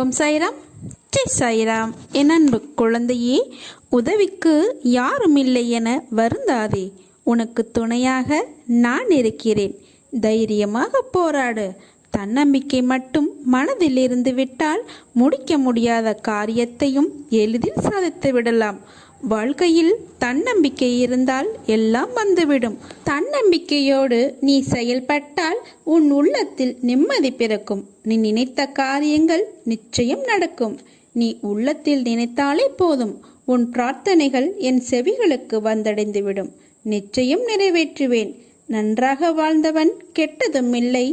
ஓம் சாய்ராம், ஜெய் சாய்ராம். என் அன்பு குழந்தையே, உதவிக்கு யாரும் இல்லை என வருந்தாதே. உனக்கு துணையாக நான் இருக்கிறேன். தைரியமாக போராடு. தன்னம்பிக்கை மட்டும் மனதில் இருந்து விட்டால் முடிக்க முடியாத காரியத்தையும் எளிதில் சாதித்து விடலாம். வாழ்க்கையில் தன்னம்பிக்கை இருந்தால் எல்லாம் வந்துவிடும். தன்னம்பிக்கையோடு நீ செயல்பட்டால் உன் உள்ளத்தில் நிம்மதி பிறக்கும். நீ நினைத்த காரியங்கள் நிச்சயம் நடக்கும். நீ உள்ளத்தில் நினைத்தாலே போதும், உன் பிரார்த்தனைகள் என் செவிகளுக்கு வந்தடைந்துவிடும். நிச்சயம் நிறைவேற்றுவேன். நன்றாக வாழ்ந்தவன் கெட்டதும் இல்லை,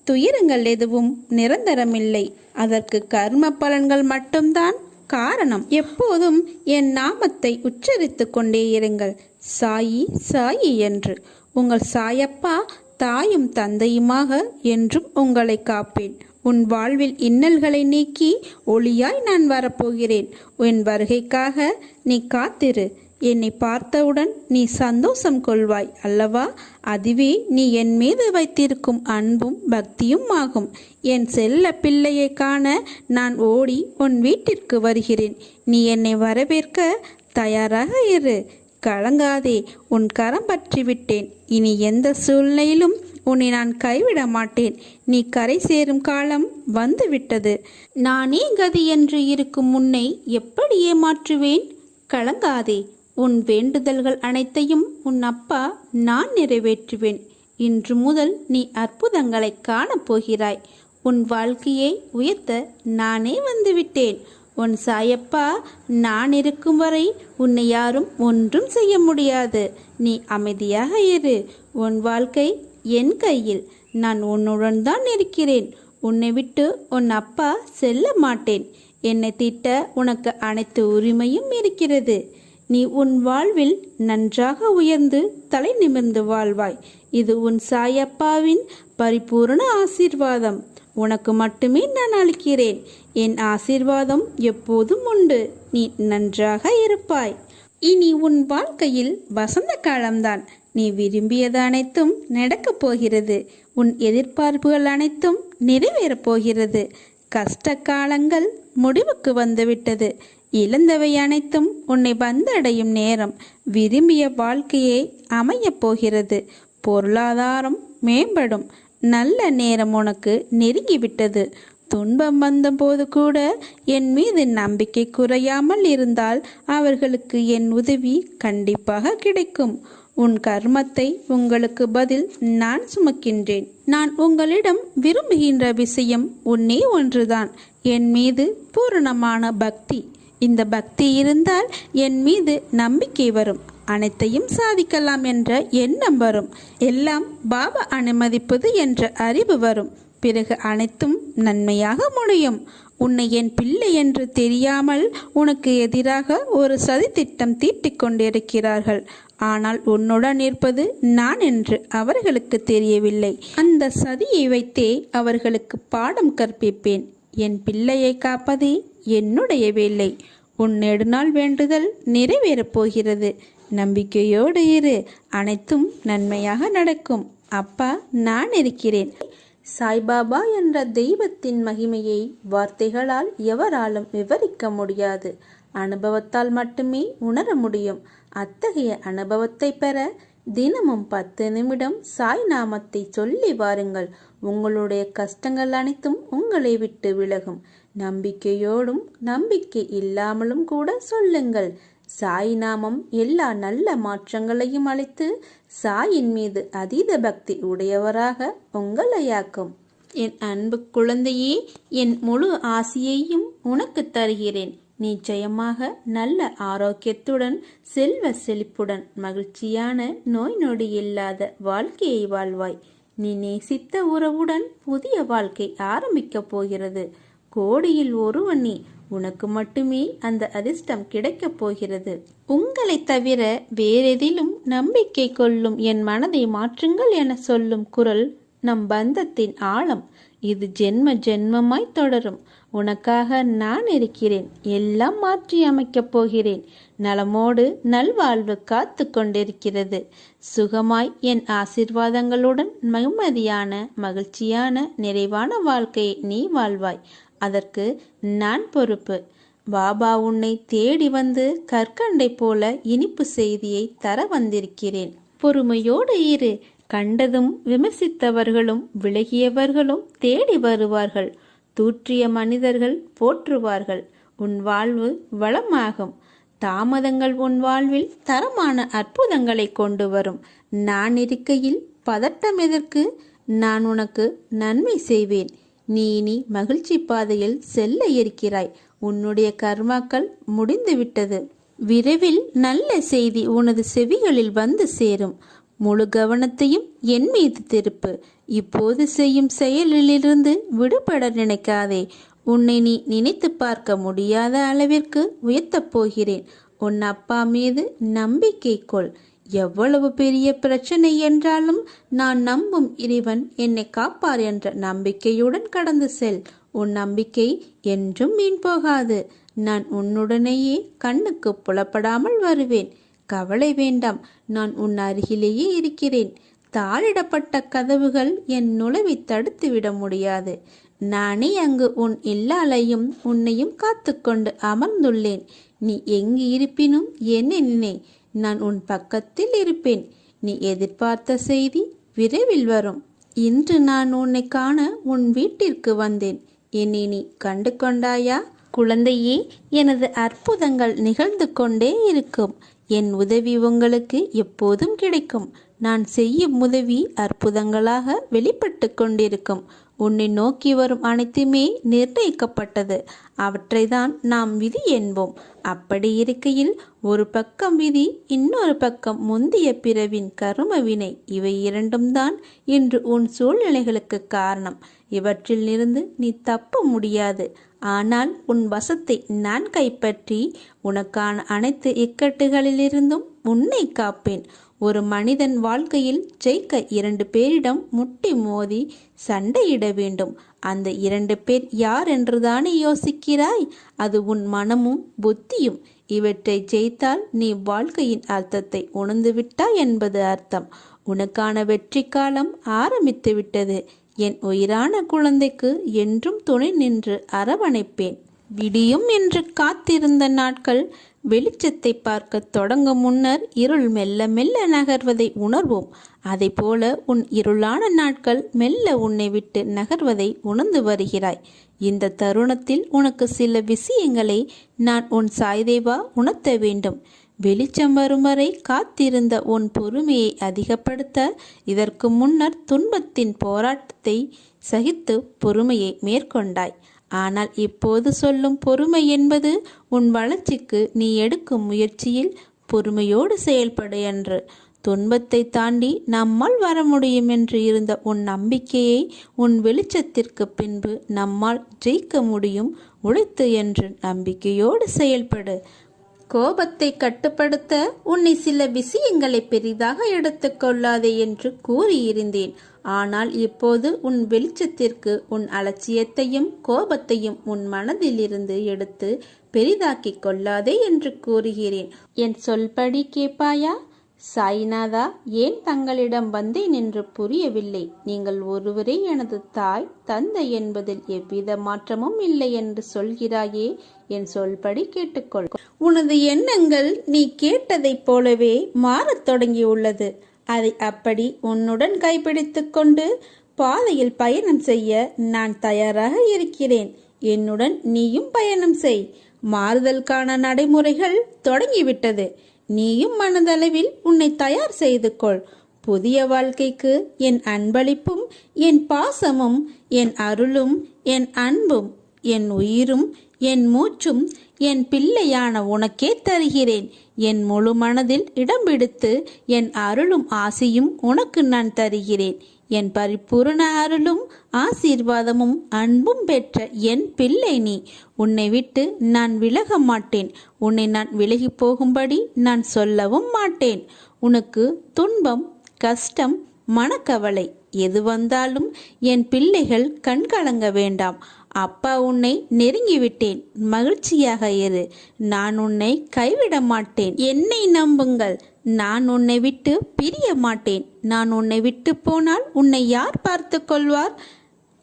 துயரங்கள் எதுவும் நிரந்தரமில்லை. அதற்கு கர்ம பலன்கள் மட்டும்தான் காரணம். எப்போதும் என் நாமத்தை உச்சரித்து கொண்டே இருங்கள், சாயி சாயி என்று. உங்கள் சாயப்பா தாயும் தந்தையுமாக என்றும் உங்களை காப்பேன். உன் வாழ்வில் இன்னல்களை நீக்கி ஒளியாய் நான் வரப்போகிறேன். உன் வருகைக்காக நீ காத்திரு. என்னை பார்த்தவுடன் நீ சந்தோஷம் கொள்வாய் அல்லவா? அதுவே நீ என் மீது வைத்திருக்கும் அன்பும் பக்தியும் ஆகும். என் செல்ல பிள்ளையை காண நான் ஓடி உன் வீட்டிற்கு வருகிறேன். நீ என்னை வரவேற்க தயாராக இரு. கலங்காதே, உன் கரம் பற்றி விட்டேன். இனி எந்த சூழ்நிலையிலும் உன்னை நான் கைவிட மாட்டேன். நீ கரை சேரும் காலம் வந்துவிட்டது. நானே கதி என்று இருக்கும் உன்னை எப்படி ஏமாற்றுவேன்? கலங்காதே, உன் வேண்டுதல்கள் அனைத்தையும் உன் அப்பா நான் நிறைவேற்றுவேன். இன்று முதல் நீ அற்புதங்களை காணப்போகிறாய். உன் வாழ்க்கையை உயர்த்த நானே வந்துவிட்டேன். உன் சாயப்பா நான் இருக்கும் வரை உன்னை யாரும் ஒன்றும் செய்ய முடியாது. நீ அமைதியாக இரு. உன் வாழ்க்கை என் கையில். நான் உன்னுடன் தான் இருக்கிறேன். உன்னை விட்டு உன் அப்பா செல்ல மாட்டேன். என்னை திட்ட உனக்கு அனைத்து உரிமையும் இருக்கிறது. நீ உன் வாழ்வில் நன்றாக உயர்ந்து தலை நிமிர்ந்து வாழ்வாய். இது உன் சாயப்பாவின் பரிபூரண ஆசீர்வாதம். உனக்கு மட்டுமே நான் அளிக்கிறேன். என் ஆசீர்வாதம் எப்போதும் உண்டு. நீ நன்றாக இருப்பாய். இனி உன் வாழ்க்கையில் வசந்த காலம்தான். நீ விரும்பியது அனைத்தும் நடக்கப் போகிறது. உன் எதிர்பார்ப்புகள் அனைத்தும் நிறைவேறப் போகிறது. கஷ்ட காலங்கள் முடிவுக்கு வந்துவிட்டது. இழந்தவை அனைத்தும் உன்னை வந்தடையும் நேரம். விரும்பிய வாழ்க்கையை அமையப் போகிறது. பொருளாதாரம் மேம்படும். நல்ல நேரம் உனக்கு நெருங்கிவிட்டது. துன்பம் வந்தபோது கூட என் மீது நம்பிக்கை குறையாமல் இருந்தால் அவர்களுக்கு என் உதவி கண்டிப்பாக கிடைக்கும். உன் கர்மத்தை உங்களுக்கு பதில் நான் சுமக்கின்றேன். நான் உங்களிடம் விரும்புகின்ற விஷயம் ஒன்னே ஒன்றுதான், என் மீது பூரணமான பக்தி. இந்த பக்தி இருந்தால் என் மீது நம்பிக்கை வரும். அனைத்தையும் சாதிக்கலாம் என்ற எண்ணம் வரும். எல்லாம் பாபா அனுமதிப்பது என்ற அறிவு வரும். பிறகு அனைத்தும் நன்மையாக முடியும். உன்னை என் பிள்ளை என்று தெரியாமல் உனக்கு எதிராக ஒரு சதி திட்டம் தீட்டிக் கொண்டிருக்கிறார்கள். ஆனால் உன்னுடன் இருப்பது நான் என்று அவர்களுக்கு தெரியவில்லை. அந்த சதியை வைத்தே அவர்களுக்கு பாடம் கற்பிப்பேன். என் பிள்ளையை காப்பதே என்னுடைய வேலை. உன் நெடுநாள் வேண்டுதல் நிறைவேறப் போகிறது. நம்பிக்கையோடு இரு. அனைத்தும் நன்மையாக நடக்கும். அப்பா நான் இருக்கிறேன். சாய்பாபா என்ற தெய்வத்தின் மகிமையை வார்த்தைகளால் எவராலும் விவரிக்க முடியாது. அனுபவத்தால் மட்டுமே உணர முடியும். அத்தகைய அனுபவத்தை பெற தினமும் 10 நிமிடம் சாய் நாமத்தை சொல்லி வாருங்கள். உங்களுடைய கஷ்டங்கள் அனைத்தும் உங்களை விட்டு விலகும். நம்பிக்கையோடும் நம்பிக்கை இல்லாமலும் கூட சொல்லுங்கள். சாய் நாமம் எல்லா நல்ல மாற்றங்களையும் அளித்து சாயின் மீது அதீத பக்தி உடையவராக உங்களையாக்கும். என் அன்பு குழந்தையே, என் முழு ஆசியையும் உனக்கு தருகிறேன். நிச்சயமாக நல்ல ஆரோக்கியத்துடன், செல்வ செழிப்புடன், மகிழ்ச்சியான நோய் நொடி இல்லாத வாழ்க்கையை வாழ்வாய். நீ நேசித்த உறவுடன் புதிய வாழ்க்கை ஆரம்பிக்கப் போகிறது. கோடியில் ஒருவன் நீ. உனக்கு மட்டுமே அந்த அதிர்ஷ்டம் கிடைக்கப் போகிறது. உங்களை தவிர வேறெதிலும் நம்பிக்கை கொள்ளும் என் மனதை மாற்றுங்கள் என சொல்லும் குரல் நம் பந்தத்தின் ஆழம். இது ஜென்ம ஜென்மமாய் தொடரும். உனக்காக நான் இருக்கிறேன். எல்லாம் மாற்றி அமைக்கப் போகிறேன். நலமோடு நல்வாழ்வு காத்து கொண்டிருக்கிறது. சுகமாய் என் ஆசீர்வாதங்களுடன் நிம்மதியான, மகிழ்ச்சியான, நிறைவான வாழ்க்கையை நீ வாழ்வாய். அதற்கு நான் பொறுப்பு. பாபா உன்னை தேடி வந்து கற்கண்டை போல இனிப்பு செய்தியை தர வந்திருக்கிறேன். பொறுமையோடு இரு. கண்டதும் விமர்சித்தவர்களும் விலகியவர்களும் தேடி வருவார்கள். தூற்றிய மனிதர்கள் போற்றுவார்கள். உன் வாழ்வு வளமாகும். தாமதங்கள் உன் வாழ்வில் தரமான அற்புதங்களை கொண்டு வரும். நான் இருக்கையில் பதட்டம் எதற்கு? நான் உனக்கு நன்மை செய்வேன். நீ இனி மகிழ்ச்சி பாதையில் செல்ல இருக்கிறாய். உன்னுடைய கர்மாக்கள் முடிந்துவிட்டது. விரைவில் நல்ல செய்தி உனது செவிகளில் வந்து சேரும். முழு கவனத்தையும் என் மீது திருப்பு. இப்போது செய்யும் செயலிலிருந்து விடுபட நினைக்காதே. உன்னை நீ நினைத்து பார்க்க முடியாத அளவிற்கு உயர்த்தப் போகிறேன். உன் அப்பா மீது நம்பிக்கை கொள். எவ்வளவு பெரிய பிரச்சனை என்றாலும் நான் நம்பும் இறைவன் என்னை காப்பார் என்ற நம்பிக்கையுடன் கடந்து செல். உன் நம்பிக்கை என்றும் வீண் போகாது. நான் உன்னுடனேயே கண்ணுக்கு புலப்படாமல் வருவேன். கவலை வேண்டாம். நான் உன் அருகிலேயே இருக்கிறேன். தாளிடப்பட்ட கதவுகள் என் நுழைவை தடுத்து விட முடியாது. நானே அங்கு உன் இல்லாலையும் உன்னையும் காத்து கொண்டு அமர்ந்துள்ளேன். நீ எங்கு இருப்பினும் என்னை நினை. நான் உன் பக்கத்தில் இருப்பேன். நீ எதிர்பார்த்த செய்தி விரைவில் வரும். இன்று நான் உன்னை காண உன் வீட்டிற்கு வந்தேன். என்னை நீ கண்டு கொண்டாயா? குழந்தையே, எனது அற்புதங்கள் நிகழ்ந்து கொண்டே இருக்கும். என் உதவி உங்களுக்கு எப்போதும் கிடைக்கும். நான் செய்யும் உதவி அற்புதங்களாக வெளிப்பட்டு கொண்டிருக்கும். உன்னை நோக்கி வரும் அனைத்துமே நிர்ணயிக்கப்பட்டது. அவற்றை தான் நாம் விதி என்போம். அப்படி இருக்கையில் ஒரு பக்கம் விதி, இன்னொரு பக்கம் முந்திய பிறவின் கரும வினை. இவை இரண்டும் தான் இன்று உன் சூழ்நிலைகளுக்கு காரணம். இவற்றில் இருந்து நீ தப்ப முடியாது. ஆனால் உன் வசத்தை நான் கைப்பற்றி உனக்கான அனைத்து இக்கட்டுகளிலிருந்தும் உன்னை காப்பேன். ஒரு மனிதன் வாழ்க்கையில் ஜெயிக்க 2 பேரிடம் முட்டி மோதி சண்டையிட வேண்டும். அந்த 2 பேர் யார் என்றுதானே யோசிக்கிறாய்? அது உன் மனமும் புத்தியும். இவற்றை ஜெயித்தால் நீ வாழ்க்கையின் அர்த்தத்தை உணர்ந்து விட்டாய் என்பது அர்த்தம். உனக்கான வெற்றி காலம் ஆரம்பித்து விட்டது. என் உயிரான குழந்தைக்கு என்றும் துணை நின்று அரவணைப்பேன். விடியும் என்று காத்திருந்த நாட்கள் வெளிச்சத்தை பார்க்க தொடங்கும் முன்னர் இருள் மெல்ல மெல்ல நகர்வதை உணர்வோம். அதை போல உன் இருளான நாட்கள் மெல்ல உன்னை விட்டு நகர்வதை உணர்ந்து வருகிறாய். இந்த தருணத்தில் உனக்கு சில விஷயங்களை நான் உன் சாய்தேவா உணர்த்த வேண்டும். வெளிச்சம் வரும் வரை காத்திருந்த உன் பொறுமையை அதிகப்படுத்த இதற்கு முன்னர் துன்பத்தின் போராட்டத்தை சகித்து பொறுமையை மேற்கொண்டாய். ஆனால் இப்போது சொல்லும் பொறுமை என்பது உன் வளர்ச்சிக்கு நீ எடுக்கும் முயற்சியில் பொறுமையோடு செயல்படு என்று. துன்பத்தை தாண்டி நம்மால் வர முடியும் என்று இருந்த உன் நம்பிக்கையை உன் வெளிச்சத்திற்கு பின்பு நம்மால் ஜெயிக்க முடியும் உழைத்து என்று நம்பிக்கையோடு செயல்படு. கோபத்தை கட்டுப்படுத்த உன்னை சில விஷயங்களை பெரிதாக எடுத்துக்கொள்ளாதே என்று கூறியிருந்தேன். ஆனால் இப்போது உன் வெளிச்சத்திற்கு உன் அலட்சியத்தையும் கோபத்தையும் உன் மனதிலிருந்து எடுத்து பெரிதாக்கிக் கொள்ளாதே என்று கூறுகிறேன். என் சொல்படி கேட்பாயா? சாய்நாதா, ஏன் தங்களிடம் வந்தேன் என்று புரியவில்லை. நீங்கள் ஒருவரே எனது தாய் தந்தை என்பதில் எவ்வித மாற்றமும் இல்லை என்று சொல்கிறாயே. என் சொல்படி கேட்டுக்கொள். உனது எண்ணங்கள் நீ கேட்டதைப் போலவே மாறத் தொடங்கியுள்ளது. அதை அப்படி உன்னுடன் கைப்பிடித்து கொண்டு பாதையில் பயணம் செய்ய நான் தயாராக இருக்கிறேன். என்னுடன் நீயும் பயணம் செய். மாறுதலுக்கான நடைமுறைகள் தொடங்கிவிட்டது. நீயும் மனதளவில் உன்னை தயார் செய்து கொள். புதிய வாழ்க்கைக்கு என் அன்பளிப்பும் என் பாசமும் என் அருளும் என் அன்பும் என் உயிரும் என் மூச்சும் என் பிள்ளையான உனக்கே தருகிறேன். என் முழு மனதில் இடம் பிடித்து என் அருளும் ஆசையும் உனக்கு நான் தருகிறேன். என் பரிபூரண அருளும் ஆசீர்வாதமும் அன்பும் பெற்ற என் பிள்ளை நீ. உன்னை விட்டு நான் விலக மாட்டேன். உன்னை நான் விலகி போகும்படி நான் சொல்லவும் மாட்டேன். உனக்கு துன்பம், கஷ்டம், மனக்கவலை எது வந்தாலும் என் பிள்ளைகள் கண்கலங்க வேண்டாம். அப்பா உன்னை நெருங்கிவிட்டேன். மகிழ்ச்சியாக இரு. நான் உன்னை கைவிட மாட்டேன். என்னை நம்புங்கள். நான் உன்னை விட்டு பிரிய மாட்டேன். நான் உன்னை விட்டு போனால் உன்னை யார் பார்த்து கொள்வார்?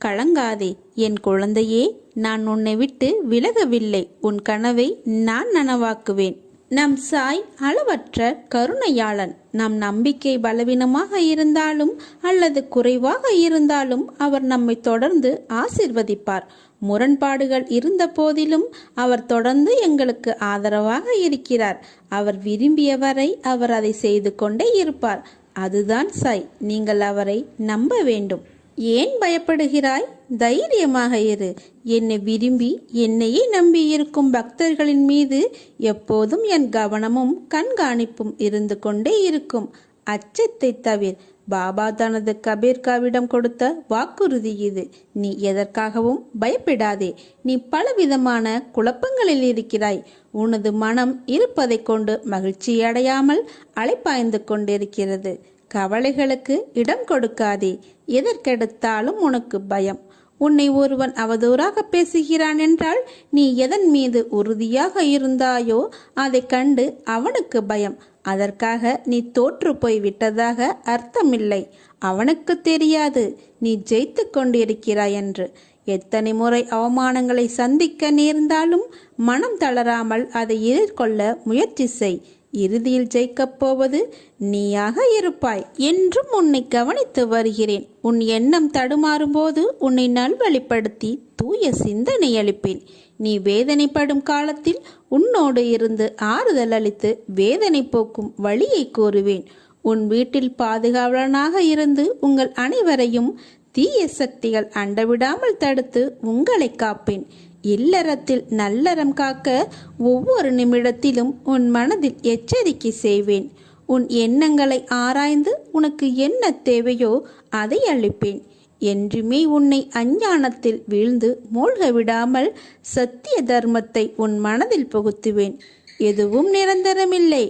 கலங்காதே என் குழந்தையே, நான் உன்னை விட்டு விலகவில்லை. உன் கனவை நான் நனவாக்குவேன். நம் சாய் அளவற்ற கருணையாளன். நம் நம்பிக்கை பலவீனமாக இருந்தாலும் அல்லது குறைவாக இருந்தாலும் அவர் நம்மை தொடர்ந்து ஆசிர்வதிப்பார். முரண்பாடுகள் இருந்த போதிலும் அவர் தொடர்ந்து எங்களுக்கு ஆதரவாக இருக்கிறார். அவர் விரும்பியவரை அவர் அதை செய்து கொண்டே இருப்பார். அதுதான் சாய். நீங்கள் அவரை நம்ப வேண்டும். ஏன் பயப்படுகிறாய்? தைரியமாக இரு. என்னை விரும்பி என்னையே நம்பியிருக்கும் பக்தர்களின் மீது எப்போதும் என் கவனமும் கண்காணிப்பும் இருந்து கொண்டே இருக்கும். அச்சத்தை தவிர. பாபா தனது கபீர்காவிடம் கொடுத்த வாக்குறுதி இது. நீ எதற்காகவும் பயப்படாதே. நீ பலவிதமான குழப்பங்களில் இருக்கிறாய். உனது மனம் இருப்பதை கொண்டு மகிழ்ச்சி அடையாமல் அலைப்பாய்ந்து கொண்டிருக்கிறது. கவலைகளுக்கு இடம் கொடுக்காதே. எதற்கெடுத்தாலும் உனக்கு பயம். உன்னை ஒருவன் அவதூறாக பேசுகிறான் என்றால் நீ எதன் மீது உறுதியாக இருந்தாயோ அதை கண்டு அவனுக்கு பயம். அதற்காக நீ தோற்று போய் விட்டதாக அர்த்தமில்லை. அவனுக்கு தெரியாது நீ ஜெயித்து கொண்டிருக்கிறாய் என்று. எத்தனை முறை அவமானங்களை சந்திக்க நேர்ந்தாலும் மனம் தளராமல் அதை எதிர்கொள்ள முயற்சி செய். இறுதியில் ஜெயிக்கப் போவது நீயாக இருப்பாய். என்றும் உன்னை கவனித்து வருகிறேன். உன் எண்ணம் தடுமாறும் போது உன்னை நல்வழிப்படுத்தி தூய சிந்தனை அளிப்பேன். நீ வேதனைப்படும் காலத்தில் உன்னோடு இருந்து ஆறுதல் அளித்து வேதனை போக்கும் வழியை கூறுவேன். உன் வீட்டில் பாதுகாவலனாக இருந்து உங்கள் அனைவரையும் தீய சக்திகள் அண்டவிடாமல் தடுத்து உங்களை காப்பேன். இல்லறத்தில் நல்லறம் காக்க ஒவ்வொரு நிமிடத்திலும் உன் மனதில் எச்சரிக்கை செய்வேன். உன் எண்ணங்களை ஆராய்ந்து உனக்கு என்ன தேவையோ அதை அளிப்பேன். என்றுமே உன்னை அஞ்ஞானத்தில் வீழ்ந்து மூழ்க விடாமல் சத்திய தர்மத்தை உன் மனதில் புகுத்துவேன். எதுவும் நிரந்தரமில்லை.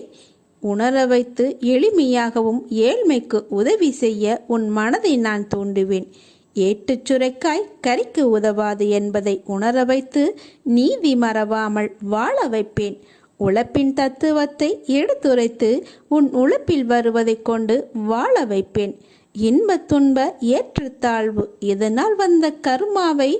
உணர வைத்து எளிமையாகவும் ஏழ்மைக்கு உதவி செய்ய உன் மனதை நான் தூண்டுவேன். ஏட்டுச் சுரைக்காய் கறிக்கு உதவாது என்பதை உணர வைத்து நீதி மறவாமல் வாழ வைப்பேன். உழைப்பின் தத்துவத்தை எடுத்துரைத்து உன் உழைப்பில் வருவதை கொண்டு வாழ வைப்பேன். இன்ப துன்ப ஏற்றத்தாழ்வு இதனால் வந்த கர்மாவை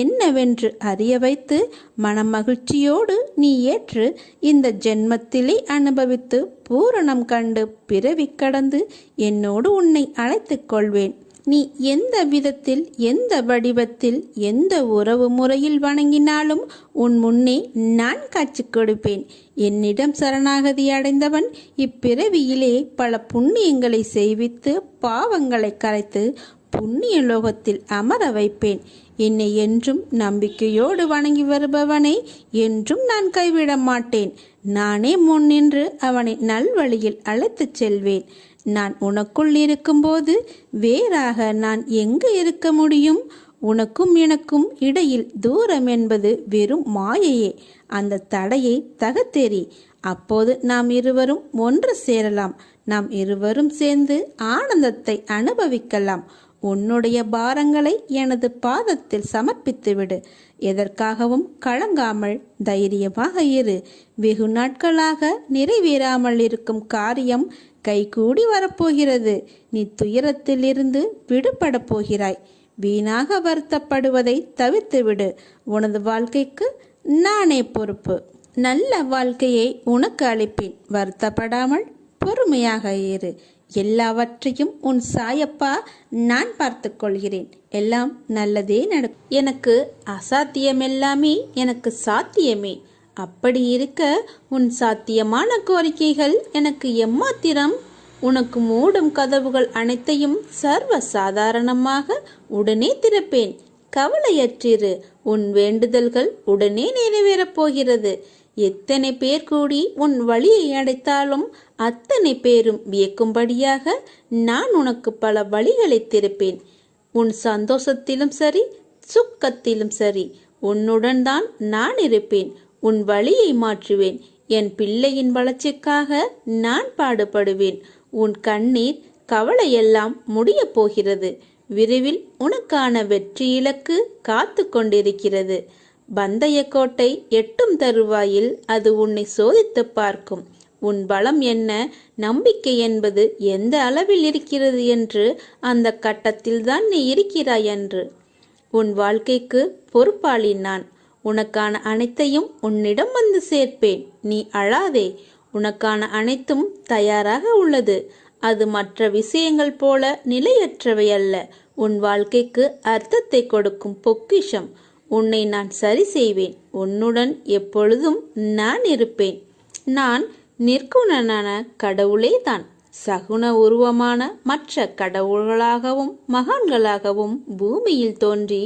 என்னவென்று அறிய வைத்து மனமகிழ்ச்சியோடு நீ ஏற்று இந்த ஜென்மத்திலே அனுபவித்து பூரணம் கண்டு பிறவி கடந்து என்னோடு உன்னை அழைத்துக் கொள்வேன். நீ எந்த விதத்தில் எந்த வடிவத்தில் எந்த உறவு முறையில் வணங்கினாலும் உன் முன்னே நான் காட்சி கொடுப்பேன். என்னிடம் சரணாகதி அடைந்தவன் இப்பிறவியிலே பல புண்ணியங்களை செய்வித்து பாவங்களை கரைத்து புண்ணிய லோகத்தில் அமர வைப்பேன். என்னை என்றும் நம்பிக்கையோடு வணங்கி வருபவனை என்றும் நான் கைவிட மாட்டேன். நானே முன்னின்று அவனை நல்வழியில் அழைத்துச் செல்வேன். நான் உனக்குள் இருக்கும்போது வேறாக நான் எங்கு இருக்க முடியும்? உனக்கும் எனக்கும் இடையில் தூரம் என்பது வெறும் மாயையே. அந்த தடையை தகர்த்தெறி. அப்போது நாம் இருவரும் ஒன்று சேரலாம். நாம் இருவரும் சேர்ந்து ஆனந்தத்தை அனுபவிக்கலாம். உன்னுடைய பாரங்களை எனது பாதத்தில் சமர்ப்பித்துவிடு. எதற்காகவும் கலங்காமல் தைரியமாக இரு. வெகு நாட்களாக நிறைவேறாமல் இருக்கும் காரியம் கைகூடி வரப்போகிறது. நீ துயரத்திலிருந்து விடுபட போகிறாய். வீணாக வருத்தப்படுவதை தவிர்த்துவிடு. உனது வாழ்க்கைக்கு நானே பொறுப்பு. நல்ல வாழ்க்கையை உனக்கு அளிப்பேன். வருத்தப்படாமல் பொறுமையாக இரு. எல்லாவற்றையும் உன் சாயப்பா நான் பார்த்து கொள்கிறேன். எல்லாம் நல்லதே நடக்கும். எனக்கு அசாத்தியமெல்லாமே எனக்கு சாத்தியமே. அப்படி இருக்க உன் சாத்தியமான கோரிக்கைகள் எனக்கு எம்மாத்திரம்? உனக்கு மூடும் கதவுகள் அனைத்தையும் சர்வ சாதாரணமாக உடனே திறப்பேன். கவலையற்றிரு. உன் வேண்டுதல்கள் உடனே நிறைவேறப் போகிறது. எத்தனை பேர் கூடி உன் வழியை அடைத்தாலும் அத்தனை பேரும் வியக்கும்படியாக நான் உனக்கு பல வழிகளை திறப்பேன். உன் சந்தோஷத்திலும் சரி சுக்கத்திலும் சரி உன்னுடன் தான் நான் இருப்பேன். உன் வழியை மாற்றுவேன். என் பிள்ளையின் வளர்ச்சிக்காக நான் பாடுபடுவேன். உன் கண்ணீர் கவலையெல்லாம் முடிய போகிறது. விரைவில் உனக்கான வெற்றி இலக்கு காத்து கொண்டிருக்கிறது. பந்தயக்கோட்டை எட்டும் தருவாயில் அது உன்னை சோதித்து பார்க்கும். உன் பலம் என்ன, நம்பிக்கை என்பது எந்த அளவில் இருக்கிறது என்று அந்த கட்டத்தில் தான் நீ இருக்கிறாய் என்று. உன் வாழ்க்கைக்கு பொறுப்பாளி நான். உனக்கான அனைத்தையும் உன்னிடம் வந்து சேர்ப்பேன். நீ அழாதே. உனக்கான அனைத்தும் தயாராக உள்ளது. அது மற்ற விஷயங்கள் போல நிலையற்றவை அல்ல. உன் வாழ்க்கைக்கு அர்த்தத்தை கொடுக்கும் பொக்கிஷம். உன்னை நான் சரி செய்வேன். உன்னுடன் எப்பொழுதும் நான் இருப்பேன். நான் நிற்குணனான கடவுளே தான். சகுன உருவமான மற்ற கடவுள்களாகவும் மகான்களாகவும் பூமியில் தோன்றி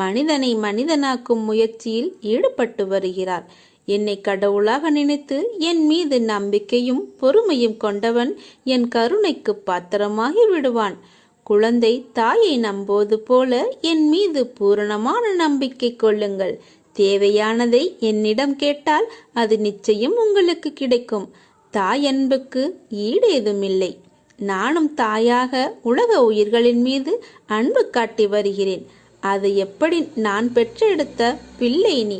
மனிதனை மனிதனாக்கும் முயற்சியில் ஈடுபட்டு வருகிறார். என்னை கடவுளாக நினைத்து என் மீது நம்பிக்கையும் பொறுமையும் கொண்டவன் என் கருணைக்கு பாத்திரமாகி விடுவான். குழந்தை தாயை நம்போது போல என் மீது பூரணமான நம்பிக்கை கொள்ளுங்கள். தேவையானதை என்னிடம் கேட்டால் அது நிச்சயம் உங்களுக்கு கிடைக்கும். தாய் அன்புக்கு ஈடேதுமில்லை. நானும் தாயாக உலக உயிர்களின் மீது அன்பு காட்டி வருகிறேன். அது எப்படி நான் பெற்றெடுத்த பிள்ளை நீ.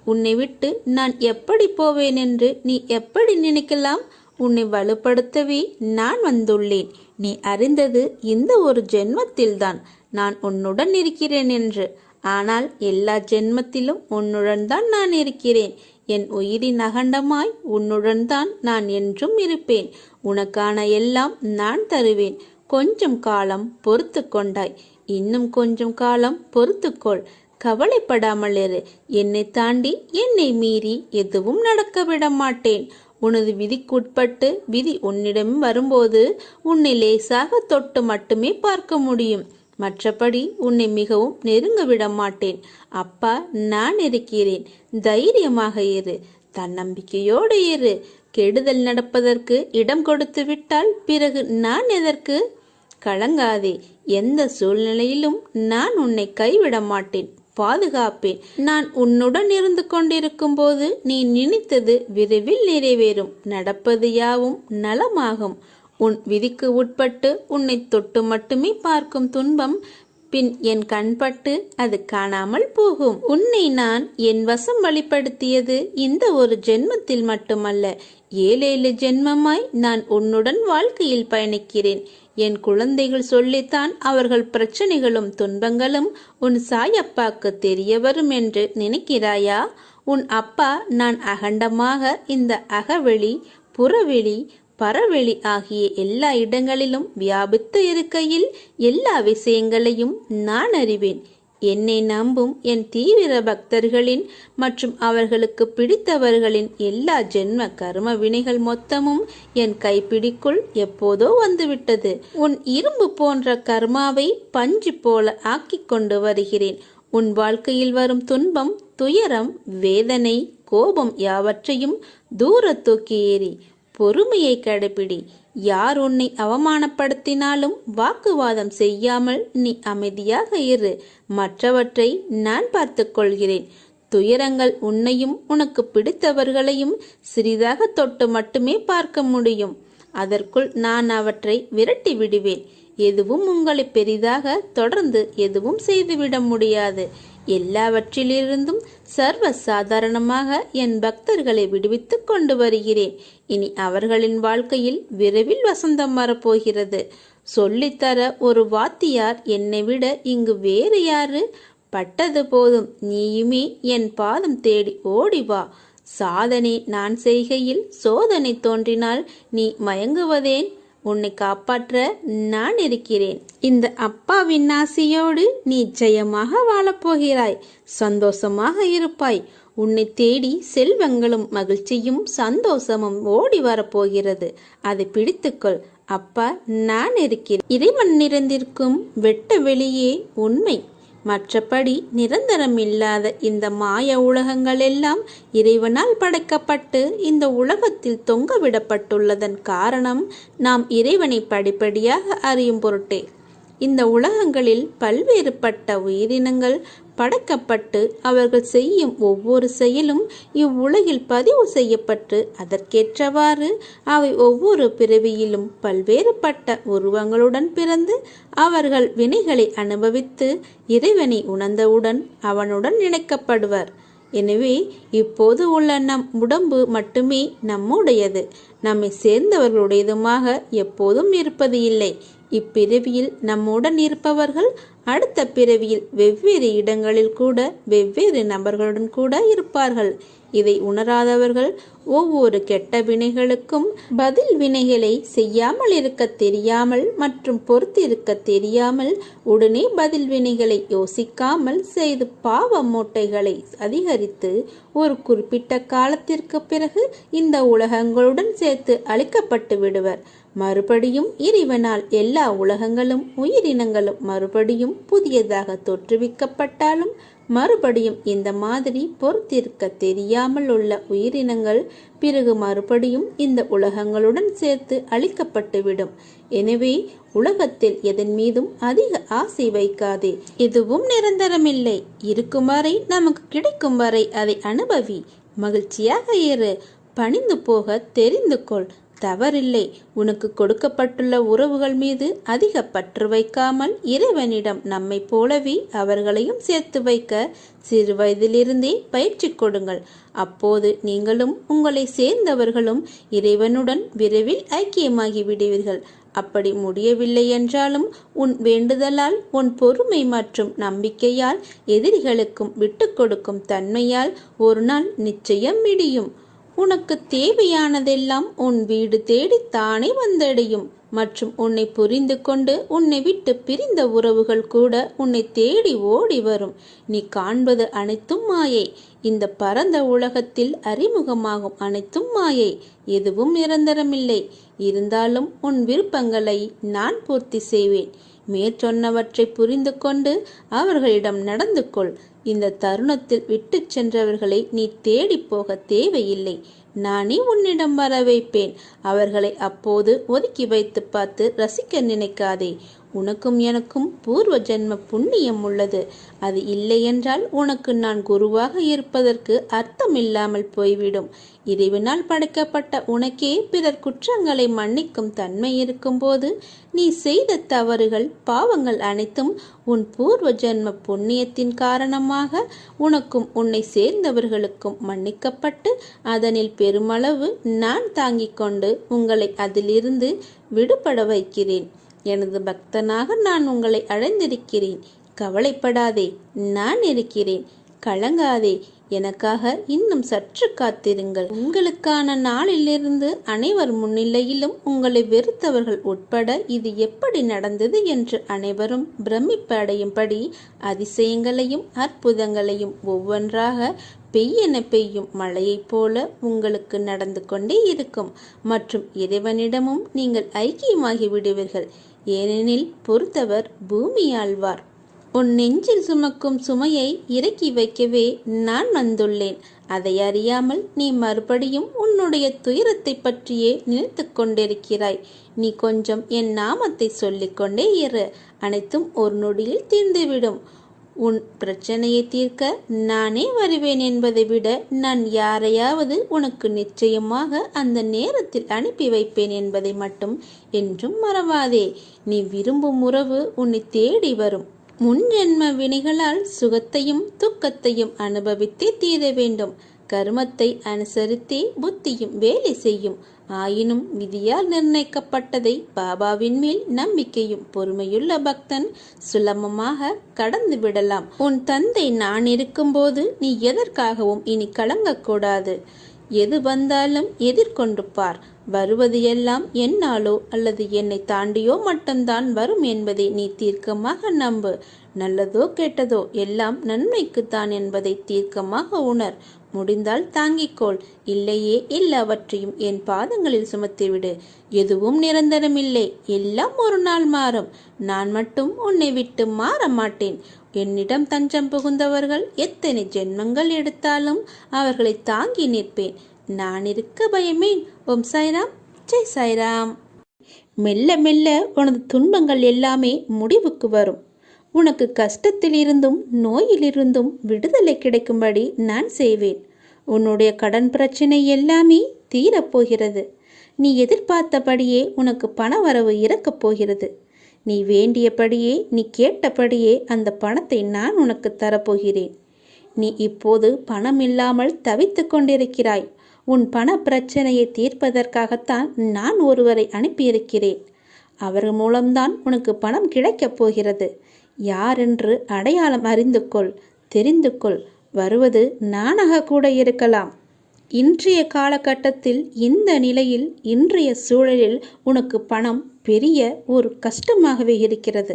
உன்னை விட்டு நான் எப்படி போவேன் என்று நீ எப்படி நினைக்கலாம்? உன்னை வலுப்படுத்தவே நான் வந்துள்ளேன். நீ அறிந்தது இந்த ஒரு ஜென்மத்தில்தான் நான் உன்னுடன் இருக்கிறேன் என்று. ஆனால் எல்லா ஜென்மத்திலும் உன்னுடன் தான் நான் இருக்கிறேன். என் உயிரின் அகண்டமாய் உன்னுடன் தான் நான் என்றும் இருப்பேன். உனக்கான எல்லாம் நான் தருவேன். கொஞ்சம் காலம் பொறுத்து கொண்டாய். இன்னும் கொஞ்சம் காலம் பொறுத்துக்கொள். கவலைப்படாமல் இரு. என்னை தாண்டி என்னை மீறி எதுவும் நடக்க விட மாட்டேன். உனது விதிக்குட்பட்டு விதி உன்னிடம் வரும்போது உன்னை லேசாக தொட்டு மட்டுமே பார்க்க முடியும். மற்றபடி உன்னை மிகவும் நெருங்க விட மாட்டேன். அப்பா நான் இருக்கிறேன். தைரியமாக இரு. தன்னம்பிக்கையோடு இரு. கெடுதல் நடப்பதற்கு இடம் கொடுத்து விட்டால் பிறகு நான் எதற்கு? கலங்காதே. எந்த சூழ்நிலையிலும் நான் உன்னை கைவிட மாட்டேன். பாதுகாப்பேன். நான் உன்னுடன் இருந்து கொண்டிருக்கும் போது நீ நினைத்தது விரைவில் நிறைவேறும். நடப்பது யாவும் நலமாகும். உன் விதிக்கு உட்பட்டு உன்னை தொட்டு மட்டுமே பார்க்கும் துன்பம் பின் என் கண்பட்டு அது காணாமல் போகும். உன்னை நான் என் வசம் வழிப்படுத்தியது இந்த ஒரு ஜென்மத்தில் மட்டுமல்ல, 7 ஜென்மமாய் நான் உன்னுடன் வாழ்க்கையில் பயணிக்கிறேன். என் குழந்தைகள் சொல்லித்தான் அவர்கள் பிரச்சனைகளும் துன்பங்களும் உன் சாயப்பாக்கு தெரிய வரும் என்று நினைக்கிறாயா? உன் அப்பா நான் அகண்டமாக இந்த அகவெளி, புறவெளி, பரவெளி ஆகிய எல்லா இடங்களிலும் வியாபித்து இருக்கையில் எல்லா விஷயங்களையும் நான் அறிவேன். என்னை நம்பும் என் தீவிர பக்தர்களின் மற்றும் அவர்களுக்கு பிடித்தவர்களின் எல்லா ஜென்ம கர்ம வினைகள் மொத்தமும் என் கைப்பிடிக்குள் எப்போதோ வந்துவிட்டது. உன் இரும்பு போன்ற கர்மாவை பஞ்சு போல ஆக்கி கொண்டு வருகிறேன். உன் வாழ்க்கையில் வரும் துன்பம், துயரம், வேதனை, கோபம் யாவற்றையும் தூர தூக்கி ஏறி பொறுமையை கடைபிடி. யார் உன்னை அவமானப்படுத்தினாலும் வாக்குவாதம் செய்யாமல் நீ அமைதியாக இரு. மற்றவற்றை நான் பார்த்து கொள்கிறேன். துயரங்கள் உன்னையும் உனக்கு பிடித்தவர்களையும் சிறிதாக தொட்டு மட்டுமே பார்க்க முடியும். அதற்குள் நான் அவற்றை விரட்டி விடுவேன். எதுவும் உங்களை பெரிதாக தொடர்ந்து எதுவும் செய்துவிட முடியாது. எல்லாவற்றிலிருந்தும் சர்வ சாதாரணமாக என் பக்தர்களை விடுவித்து கொண்டு வருகிறேன். இனி அவர்களின் வாழ்க்கையில் விரைவில் வசந்தம் வரப்போகிறது. சொல்லித்தர ஒரு வாத்தியார் என்னை விட இங்கு வேறு யாரு? பட்டது போதும். நீயுமே என் பாதம் தேடி ஓடிவா. சாதனை நான் செய்கையில் சோதனை தோன்றினால் நீ மயங்குவதேன்? உன்னை காப்பாற்ற நான் இருக்கிறேன். இந்த அப்பாவின் ஆசியோடு நீ ஜெயமாக வாழப்போகிறாய். சந்தோஷமாக இருப்பாய். உன்னை தேடி செல்வங்களும் மகிழ்ச்சியும் சந்தோஷமும் ஓடி வரப்போகிறது. அதை பிடித்துக்கொள். அப்பா நான் இருக்கிறேன். இறைவன் நிறைந்திருக்கும் வெட்ட வெளியே உண்மை. மற்றபடி நிரந்தரம் இல்லாத இந்த மாய உலகங்கள் எல்லாம் இறைவனால் படைக்கப்பட்டு இந்த உலகத்தில் தொங்கவிடப்பட்டுள்ளதன் காரணம் நாம் இறைவனை படிப்படியாக அறியும் பொருட்டே. இந்த உலகங்களில் பல்வேறுபட்ட உயிரினங்கள் படைக்கப்பட்டு அவர்கள் செய்யும் ஒவ்வொரு செயலும் இவ்வுலகில் பதிவு செய்யப்பட்டு அதற்கேற்றவாறு அவை ஒவ்வொரு பிறவியிலும் பல்வேறுபட்ட உருவங்களுடன் பிறந்து அவர்கள் வினைகளை அனுபவித்து இறைவனை உணர்ந்தவுடன் அவனுடன் இணைக்கப்படுவர். எனவே இப்போது உள்ள நம் உடம்பு மட்டுமே நம்முடையது. நம்மை சேர்ந்தவர்களுடையதுமாக எப்போதும் இருப்பது இல்லை. இப்பிறவியில் நம்முடன் இருப்பவர்கள் அடுத்த பிறவியில் வெவ்வேறு இடங்களில் கூட வெவ்வேறு நபர்களுடன் கூட இருப்பார்கள். இதை உணராதவர்கள் ஒவ்வொரு கெட்ட வினைகளுக்கும் பதில் வினைகளை செய்யாமல் இருக்க தெரியாமல் மற்றும் பொறுத்திருக்க தெரியாமல் உடனே பதில் வினைகளை யோசிக்காமல் செய்து பாவ மூட்டைகளை அதிகரித்து ஒரு குறிப்பிட்ட காலத்திற்கு பிறகு இந்த உலகங்களுடன் சேர்த்து அழிக்கப்பட்டு விடுவர். மறுபடியும் இறைவனால் எல்லா உலகங்களும் உயிரினங்களும் மறுபடியும் புதியதாக தோற்றுவிக்கப்பட்டாலும் மறுபடியும் இந்த மாதிரி பொறுத்திருக்க தெரியாமல் உள்ள உயிரினங்கள் பிறகு மறுபடியும் இந்த உலகங்களுடன் சேர்த்து அழிக்கப்பட்டுவிடும். எனவே உலகத்தில் எதன் மீதும் அதிக ஆசை வைக்காதே. எதுவும் நிரந்தரமில்லை. இருக்கும் வரை நமக்கு கிடைக்கும் வரை அதை அனுபவி. மகிழ்ச்சியாக இரு. பணிந்து போக தெரிந்து கொள். தவறில்லை. உனக்கு கொடுக்கப்பட்டுள்ள உறவுகள் மீது அதிக பற்று வைக்காமல் இறைவனிடம் நம்மை போலவே அவர்களையும் சேர்த்து வைக்க சிறு வயதிலிருந்தே பயிற்சி கொடுங்கள். அப்போது நீங்களும் உங்களை சேர்ந்தவர்களும் இறைவனுடன் விரைவில் ஐக்கியமாகி விடுவீர்கள். அப்படி முடியவில்லை என்றாலும் உன் வேண்டுதலால், உன் பொறுமை மற்றும் நம்பிக்கையால், எதிரிகளுக்கும் விட்டு கொடுக்கும் தன்மையால் ஒரு நாள் நிச்சயம் விடியும். உனக்கு தேவையானதெல்லாம் உன் வீடு தேடி தானே வந்தடையும். மற்றும் உன்னை புரிந்து கொண்டு உன்னை விட்டு பிரிந்த உறவுகள் கூட உன்னை தேடி ஓடி வரும். நீ காண்பது அனைத்தும் மாயை. இந்த பரந்த உலகத்தில் அறிமுகமாகும் அனைத்தும் மாயை. எதுவும் நிரந்தரமில்லை. இருந்தாலும் உன் விருப்பங்களை நான் பூர்த்தி செய்வேன். மேற்சொன்னவற்றை புரிந்து கொண்டு அவர்களிடம் நடந்து கொள். இந்த தருணத்தில் விட்டு சென்றவர்களை நீ தேடி போக தேவையில்லை. நானே உன்னிடம் வர வைப்பேன். அவர்களை அப்போது ஒதுக்கி வைத்து பார்த்து ரசிக்க நினைக்காதே. உனக்கும் எனக்கும் பூர்வ ஜென்ம புண்ணியம் உள்ளது. அது இல்லை என்றால் உனக்கு நான் குருவாக இருப்பதற்கு அர்த்தம் இல்லாமல் போய்விடும். இறைவனால் படைக்கப்பட்ட உனக்கே பிறர் குற்றங்களை மன்னிக்கும் தன்மை இருக்கும்போது நீ செய்த தவறுகள் பாவங்கள் அனைத்தும் உன் பூர்வ ஜென்ம புண்ணியத்தின் காரணமாக உனக்கும் உன்னை சேர்ந்தவர்களுக்கும் மன்னிக்கப்பட்டு அதனில் பெருமளவு நான் தாங்கிக் கொண்டு உங்களை அதிலிருந்து விடுபட வைக்கிறேன். எனது பக்தனாக நான் உங்களை அடைந்திருக்கிறேன். கவலைப்படாதே, நான் இருக்கிறேன். கலங்காதே. எனக்காக இன்னும் சற்று காத்திருங்கள். உங்களுக்கான நாளிலிருந்து அனைவர் முன்னிலையிலும் உங்களை வெறுத்தவர்கள் உட்பட இது எப்படி நடந்தது என்று அனைவரும் பிரமிப்பு அடையும்படி அதிசயங்களையும் அற்புதங்களையும் ஒவ்வொன்றாக பெய்யென பெய்யும் மழையைப் போல உங்களுக்கு நடந்து கொண்டே இருக்கும். மற்றும் இறைவனிடமும் நீங்கள் ஐக்கியமாகி விடுவீர்கள். ஏனெனில் பொறுத்தவர் பூமி ஆழ்வார். உன் நெஞ்சில் சுமக்கும் சுமையை இறக்கி வைக்கவே நான் வந்துள்ளேன். அதை அறியாமல் நீ மறுபடியும் உன்னுடைய துயரத்தை பற்றியே நினைத்து கொண்டிருக்கிறாய். நீ கொஞ்சம் என் நாமத்தை சொல்லிக்கொண்டே இரு. அனைத்தும் ஒரு நொடியில் தீர்ந்துவிடும். உன் பிரச்சனையை தீர்க்க நானே வருவேன் என்பதை விட நான் யாரையாவது உனக்கு நிச்சயமாக அந்த நேரத்தில் அனுப்பி வைப்பேன் என்பதை மட்டும் என்றும் மறவாதே. நீ விரும்பும் உறவு உன்னை தேடி வரும். முன் ஜென்ம வினைகளால் சுகத்தையும் துக்கத்தையும் அனுபவித்தே தீர வேண்டும். கர்மத்தை அனுசரித்தே புத்தியும் வேலை செய்யும். ஆயினும் விதியால் நிர்ணயிக்கப்பட்டதை பாபாவின் மேல் நம்பிக்கையும் பொறுமையுள்ள பக்தன் சுலபமாக கடந்து விடலாம். உன் தந்தை நான் இருக்கும்போது நீ எதற்காகவும் இனி கலங்கக்கூடாது. எது வந்தாலும் எதிர்கொண்டு பார். வருவது எல்லாம் என்னாலோ அல்லது என்னை தாண்டியோ மட்டும்தான் வரும் என்பதை நீ தீர்க்கமாக நம்பு. நல்லதோ கெட்டதோ எல்லாம் நன்மைக்குத்தான் என்பதை தீர்க்கமாக உணர். முடிந்தால் தாங்கிக்கோள். இல்லையே எல்லாவற்றையும் என் பாதங்களில் சுமத்திவிடு. எதுவும் நிரந்தரமில்லை. எல்லாம் ஒரு நாள் மாறும். நான் மட்டும் உன்னை விட்டு மாற மாட்டேன். என்னிடம் தஞ்சம் புகுந்தவர்கள் எத்தனை ஜென்மங்கள் எடுத்தாலும் அவர்களை தாங்கி நிற்பேன். நான் இருக்க பயமேன். ஓம் சாய்ராம், ஜெய் சாய்ராம். மெல்ல மெல்ல உனது துன்பங்கள் எல்லாமே முடிவுக்கு வரும். உனக்கு கஷ்டத்திலிருந்தும் நோயிலிருந்தும் விடுதலை கிடைக்கும்படி நான் செய்வேன். உன்னுடைய கடன் பிரச்சனை எல்லாமே தீரப்போகிறது. நீ எதிர்பார்த்தபடியே உனக்கு பணவரவு இறக்கப் போகிறது. நீ வேண்டியபடியே, நீ கேட்டபடியே அந்த பணத்தை நான் உனக்கு தரப்போகிறேன். நீ இப்போது பணம் இல்லாமல் தவித்து கொண்டிருக்கிறாய். உன் பண பிரச்சனையை தீர்ப்பதற்காகத்தான் நான் ஒருவரை அனுப்பியிருக்கிறேன். அவர் மூலம்தான் உனக்கு பணம் கிடைக்கப் போகிறது. யாரென்று அடையாளம் அறிந்து கொள், தெரிந்து கொள். வருவது நானாக கூட இருக்கலாம். இன்றைய காலகட்டத்தில், இந்த நிலையில், இன்றைய சூழலில் உனக்கு பணம் பெரிய ஒரு கஷ்டமாகவே இருக்கிறது.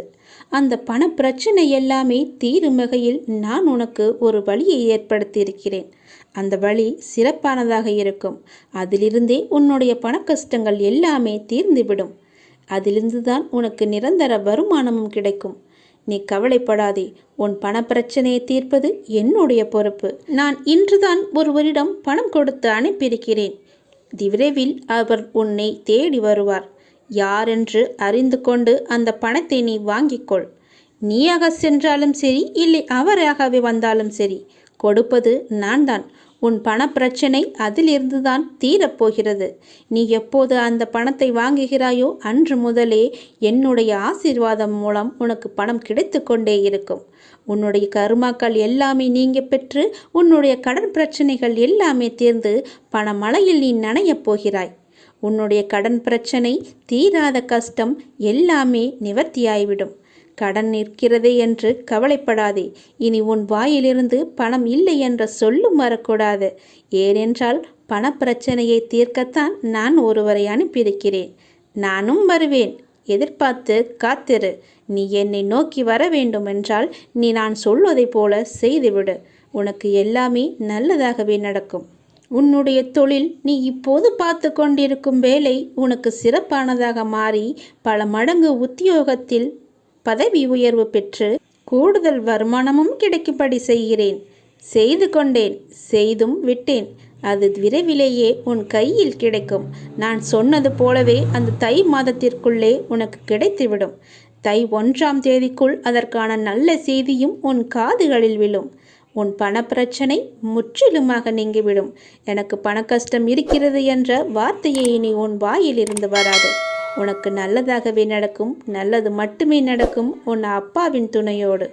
அந்த பண பிரச்சனை எல்லாமே தீரும் வகையில் நான் உனக்கு ஒரு வழியை ஏற்படுத்தியிருக்கிறேன். அந்த வழி சிறப்பானதாக இருக்கும். அதிலிருந்தே உன்னுடைய பண கஷ்டங்கள் எல்லாமே தீர்ந்துவிடும். அதிலிருந்து தான் உனக்கு நிரந்தர வருமானமும் கிடைக்கும். நீ கவலைப்படாதே. உன் பண பிரச்சனையை தீர்ப்பது என்னுடைய பொறுப்பு. நான் இன்றுதான் ஒருவரிடம் பணம் கொடுத்து அனுப்பியிருக்கிறேன். விரைவில் அவர் உன்னை தேடி வருவார். யாரென்று அறிந்து கொண்டு அந்த பணத்தை நீ வாங்கிக்கொள். நீயாக சென்றாலும் சரி, இல்லை அவராகவே வந்தாலும் சரி, கொடுப்பது நான் தான். உன் பண பிரச்சனை அதிலிருந்து தான் தீரப்போகிறது. நீ எப்போது அந்த பணத்தை வாங்குகிறாயோ அன்று முதலே என்னுடைய ஆசீர்வாதம் மூலம் உனக்கு பணம் கிடைத்து கொண்டே இருக்கும். உன்னுடைய கர்மாக்கள் எல்லாமே நீங்க பெற்று உன்னுடைய கடன் பிரச்சனைகள் எல்லாமே தீர்ந்து பணமழையில் நீ நனையப் போகிறாய். உன்னுடைய கடன் பிரச்சனை, தீராத கஷ்டம் எல்லாமே நிவர்த்தியாய்விடும். கடன் நிற்கிறதே என்று கவலைப்படாதே. இனி உன் வாயிலிருந்து பணம் இல்லை என்ற சொல்லும் வரக்கூடாது. ஏனென்றால் பண பிரச்சனையை தீர்க்கத்தான் நான் ஒருவரை அனுப்பியிருக்கிறேன். நானும் வருவேன். எதிர்பார்த்து காத்திரு. நீ என்னை நோக்கி வர வேண்டுமென்றால் நீ நான் சொல்வதை போல செய்துவிடு. உனக்கு எல்லாமே நல்லதாகவே நடக்கும். உன்னுடைய தொழில், நீ இப்போது பார்த்து கொண்டிருக்கும் வேலை உனக்கு சிறப்பானதாக மாறி பல மடங்கு உத்தியோகத்தில் பதவி உயர்வு பெற்று கூடுதல் வருமானமும் கிடைக்கும்படி செய்கிறேன். செய்து கொண்டேன், செய்தும் விட்டேன். அது விரைவிலேயே உன் கையில் கிடைக்கும். நான் சொன்னது போலவே அந்த தை மாதத்திற்குள்ளே உனக்கு கிடைத்துவிடும். தை 1ஆம் தேதிக்குள் அதற்கான நல்ல செய்தியும் உன் காதுகளில் விழும். உன் பணப்பிரச்சனை முற்றிலுமாக நீங்கிவிடும். எனக்கு பண கஷ்டம் இருக்கிறது என்ற வார்த்தையை இனி உன் வாயில் இருந்து வராது. உனக்கு நல்லதாகவே நடக்கும். நல்லது மட்டுமே நடக்கும் உன் அப்பாவின் துணையோடு.